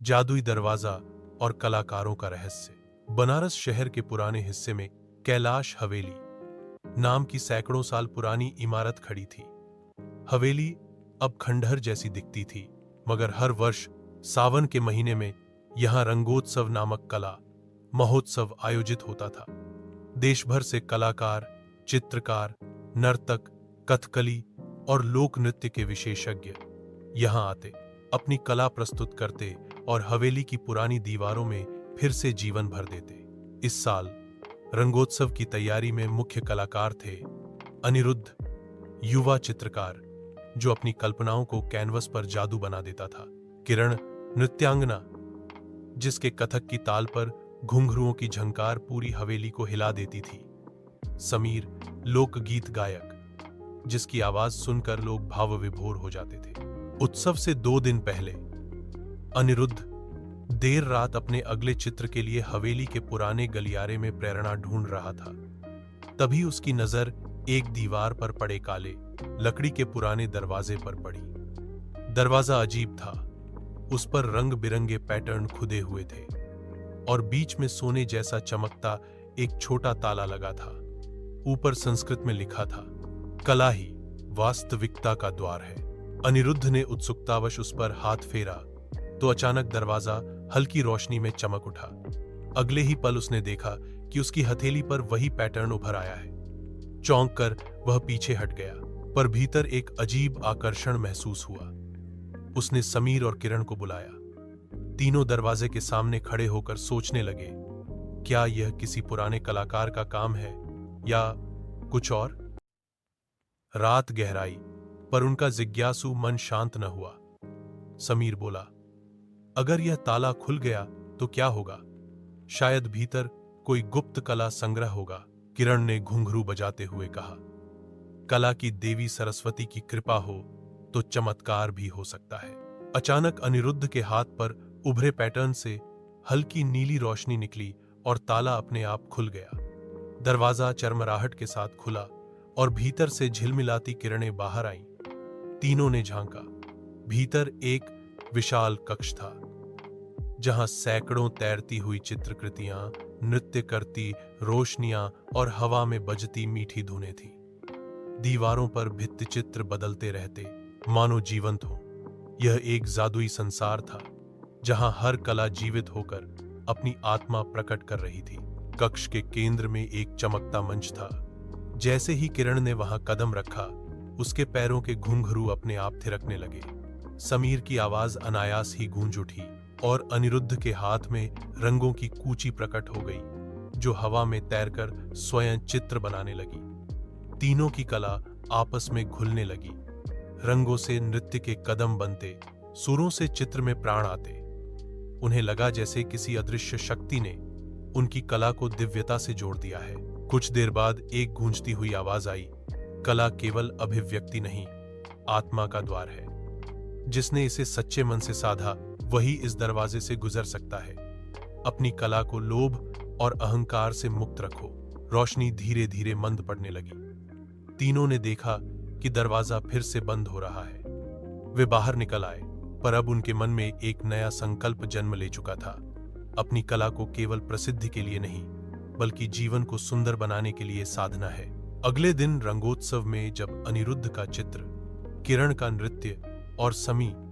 जादुई दरवाजा और कलाकारों का रहस्य। बनारस शहर के पुराने हिस्से में कैलाश हवेली नाम की सैकड़ों साल पुरानी इमारत खड़ी थी। हवेली अब खंडहर जैसी दिखती थी, मगर हर वर्ष सावन के महीने में यहां रंगोत्सव नामक कला महोत्सव आयोजित होता था। देश भर से कलाकार, चित्रकार, नर्तक, कथकली और लोक नृत्य के विशेषज्ञ यहां आते, अपनी कला प्रस्तुत करते और हवेली की पुरानी दीवारों में फिर से जीवन भर देते। इस साल रंगोत्सव की तैयारी में मुख्य कलाकार थे अनिरुद्ध, युवा चित्रकार जो अपनी कल्पनाओं को कैनवस पर जादू बना देता था। किरण, नृत्यांगना जिसके कथक की ताल पर घुंघरुओं की झंकार पूरी हवेली को हिला देती थी। समीर, लोकगीत गायक जिसकी आवाज सुनकर लोग भावविभोर हो जाते थे। उत्सव से 2 दिन पहले अनिरुद्ध देर रात अपने अगले चित्र के लिए हवेली के पुराने गलियारे में प्रेरणा ढूंढ रहा था। तभी उसकी नजर एक दीवार पर पड़े काले लकड़ी के पुराने दरवाजे पर पड़ी। दरवाजा अजीब था, उस पर रंग बिरंगे पैटर्न खुदे हुए थे और बीच में सोने जैसा चमकता एक छोटा ताला लगा था। ऊपर संस्कृत में लिखा था, कला ही वास्तविकता का द्वार है। अनिरुद्ध ने उत्सुकतावश उस पर हाथ फेरा तो अचानक दरवाजा हल्की रोशनी में चमक उठा। अगले ही पल उसने देखा कि उसकी हथेली पर वही पैटर्न उभर आया है। चौंक कर वह पीछे हट गया, पर भीतर एक अजीब आकर्षण महसूस हुआ। उसने समीर और किरण को बुलाया। तीनों दरवाजे के सामने खड़े होकर सोचने लगे, क्या यह किसी पुराने कलाकार का काम है या कुछ और? रात गहराई, पर उनका जिज्ञासु मन शांत न हुआ। समीर बोला, अगर यह ताला खुल गया तो क्या होगा? शायद भीतर कोई गुप्त कला संग्रह होगा। किरण ने घुंघरू बजाते हुए कहा, कला की देवी सरस्वती की कृपा हो तो चमत्कार भी हो सकता है। अचानक अनिरुद्ध के हाथ पर उभरे पैटर्न से हल्की नीली रोशनी निकली और ताला अपने आप खुल गया। दरवाजा चरमराहट के साथ खुला और भीतर से झिलमिलाती किरणें बाहर आईं। तीनों ने झांका। भीतर एक विशाल कक्ष था, जहां सैकड़ों तैरती हुई चित्रकृतियां, नृत्य करती रोशनियां और हवा में बजती मीठी धुनें थीं। दीवारों पर भित्तिचित्र बदलते रहते, मानो जीवंत हो। यह एक जादुई संसार था, जहां हर कला जीवित होकर अपनी आत्मा प्रकट कर रही थी। कक्ष के केंद्र में एक चमकता मंच था। जैसे ही किरण ने वहां कदम रखा, उसके पैरों के घुंघरू अपने आप थिरकने लगे। समीर की आवाज अनायास ही गूंज उठी और अनिरुद्ध के हाथ में रंगों की कूची प्रकट हो गई, जो हवा में तैरकर स्वयं चित्र बनाने लगी। तीनों की कला आपस में घुलने लगी। रंगों से नृत्य के कदम बनते, सुरों से चित्र में प्राण आते। उन्हें लगा जैसे किसी अदृश्य शक्ति ने उनकी कला को दिव्यता से जोड़ दिया है। कुछ देर बाद एक गूंजती हुई आवाज आई, कला केवल अभिव्यक्ति नहीं, आत्मा का द्वार है। जिसने इसे सच्चे मन से साधा, वही इस दरवाजे से गुजर सकता है। अपनी कला को लोभ और अहंकार से मुक्त रखो। रोशनी धीरे धीरे मंद पड़ने लगी। तीनों ने देखा कि दरवाजा फिर से बंद हो रहा है। वे बाहर निकल आए, पर अब उनके मन में एक नया संकल्प जन्म ले चुका था। अपनी कला को केवल प्रसिद्धि के लिए नहीं, बल्कि जीवन को सुंदर बनाने के लिए साधना है। अगले दिन रंगोत्सव में जब अनिरुद्ध का चित्र, किरण का नृत्य और समी